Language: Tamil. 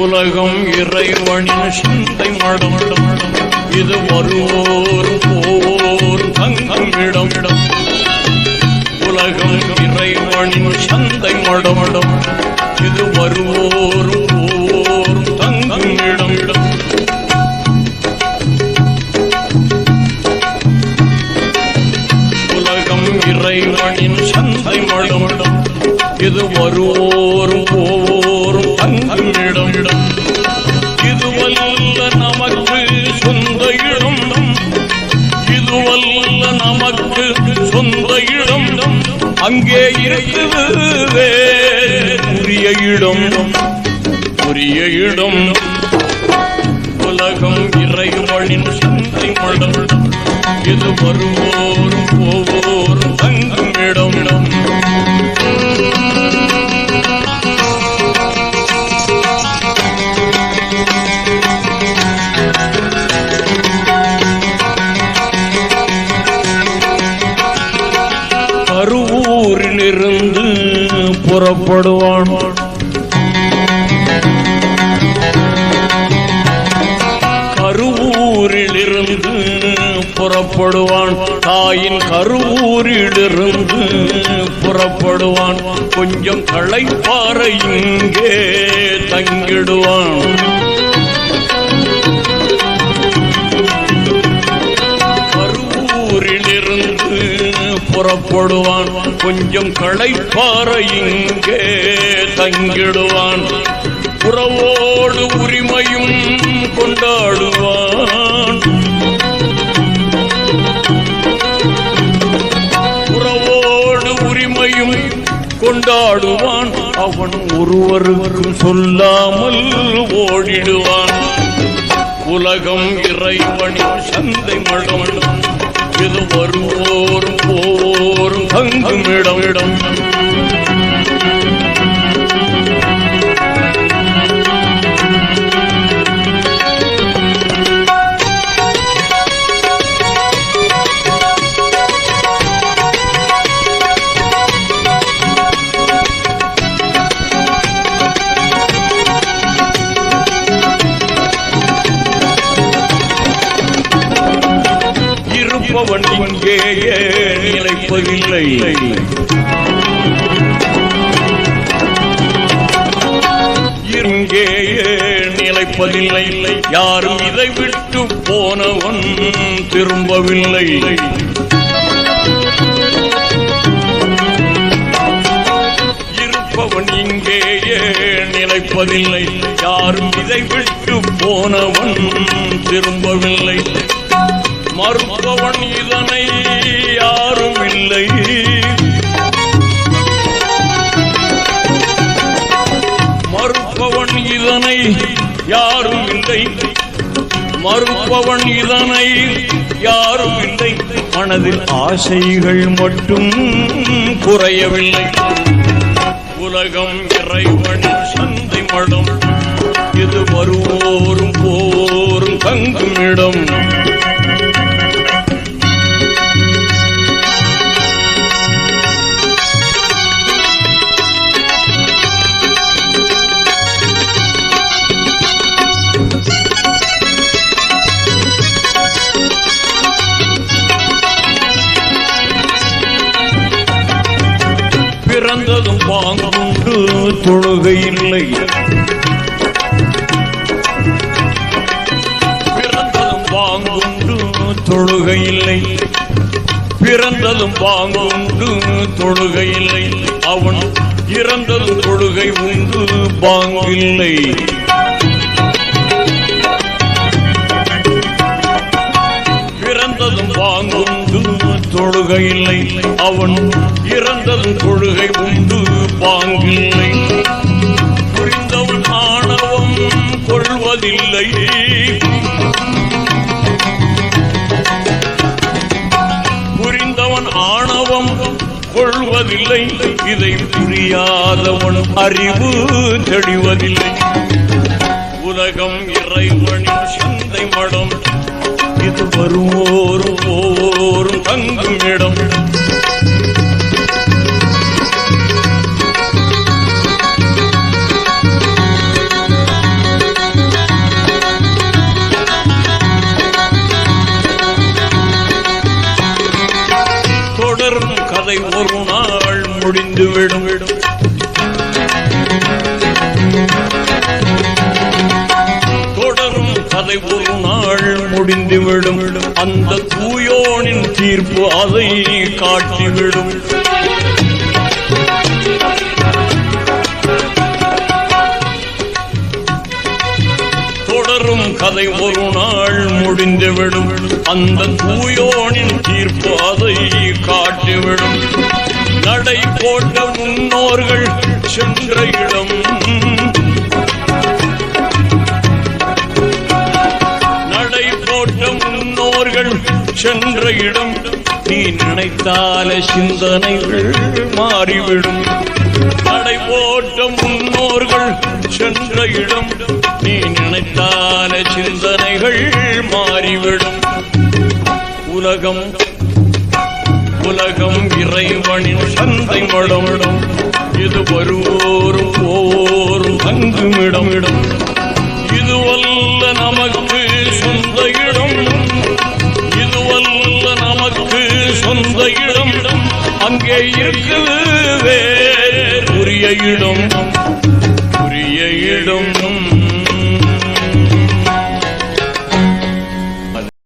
உலகம் இறைவனின் சிந்தை மடம், இது வருவோர் போவோர் தங்கும் இடம். உலகம் இறைவனின் சந்தை மடம், இது வருவோர் போவோர் தங்கும் இடம். உலகம் இறைவனின் சந்தை மடம், இது வருவோர் போவோர் தங்கும் இடம். இதுவல்ல நமக்கு சொந்த இடம், இதுவல்ல நமக்கு சொந்த இடம். அங்கே இருக்குது உரிய இடம், உரிய இடம். உலகம் இறைவனின் சந்தை மடம், இது வருவோர் போவோர் தங்கும் இடம். கருவூரிலிருந்து புறப்படுவான், கருவூரிலிருந்து புறப்படுவான். தாயின் கருவூரிலிருந்து புறப்படுவான். கொஞ்சம் களைப்பார இங்கே தங்கிடுவான். கருவூரிலிருந்து புறப்படுவான். கொஞ்சம் களைப்பார இங்கே தங்கிடுவான். உறவோடு உரிமையும் கொண்டாடுவான். உறவோடு உரிமையும் கொண்டாடுவான். அவன் ஒருவருக்கும் சொல்லாமல் ஓடிடுவான். உலகம் இறைவனின் சந்தை மடம், இது வருவோரும் போவோரும் தங்கும் இடம். இருப்பவன் இங்கேயே நிலைப்பதில்லை, இங்கேயே நிலைப்பதில்லை. யாரும் இதை விட்டு போனவன் திரும்பவில்லை. இருப்பவன் இங்கேயே நிலைப்பதில்லை. யாரும் இதை விட்டு போனவன் திரும்பவில்லை. மறுப்பவன் இதனை யாரும் இல்லை. மறுப்பவன் இதனை யாரும் இல்லை. மறுப்பவன் இதனை யாரும் இல்லை. மனதில் ஆசைகள் மட்டும் குறையவில்லை. உலகம் இறைவனின் சந்தை மடம், இது வருவோரும் போவோரும் தங்கும் இடம். பிறந்ததும் பாங்குண்டு தொழுகை இல்லை. பிறந்ததும் பாங்குண்டு தொழுகை இல்லை. பிறந்ததும் பாங்குண்டு தொழுகை இல்லை. அவன் இறந்ததும் தொழுகை உண்டு பாங்கில்லை. பிறந்ததும் பாங்குண்டு தொழுகை இல்லை. அவன் இறந்ததும் தொழுகை உண்டு பாங்கில்லை. புரிந்தவன் ஆணவம் கொள்வதில்லை. புரிந்தவன் ஆணவம் கொள்வதில்லை. இதை புரியாதவன் அறிவு தெளிவதில்லை. உலகம் இறைவனின் சந்தை மடம், இது வருவோரும் போவோரும் தங்கும் இடம். முடிந்துவிடும். தொடரும் கதை ஒரு நாள் முடிந்துவிடும். அந்த தூயோனின் தீர்ப்பு அதை காட்டிவிடும். தொடரும் கதை ஒரு நாள் முடிந்துவிடும். அந்த தூயோனின் தீர்ப்பு அதை காட்டிவிடும். நடை போட்ட முன்னோர்கள் சென்ற இடம், நடை போட்ட முன்னோர்கள் சென்ற இடம், நீ நினைத்தால சிந்தனைகள் மாறிவிடும். நடை போட்ட முன்னோர்கள் சென்ற இடம், நீ நினைத்தால சிந்தனைகள் மாறிவிடும். உலகம் உலகம் இறைவனின் சந்தை மடம், இது வருவோரும் போரும் தங்குமிடம். இதுவல்ல நமக்கு சொந்த இடம், இதுவல்ல நமக்கு சொந்த இடம். அங்கே இருக்குது வேறு உரிய இடம், உரிய இடம்.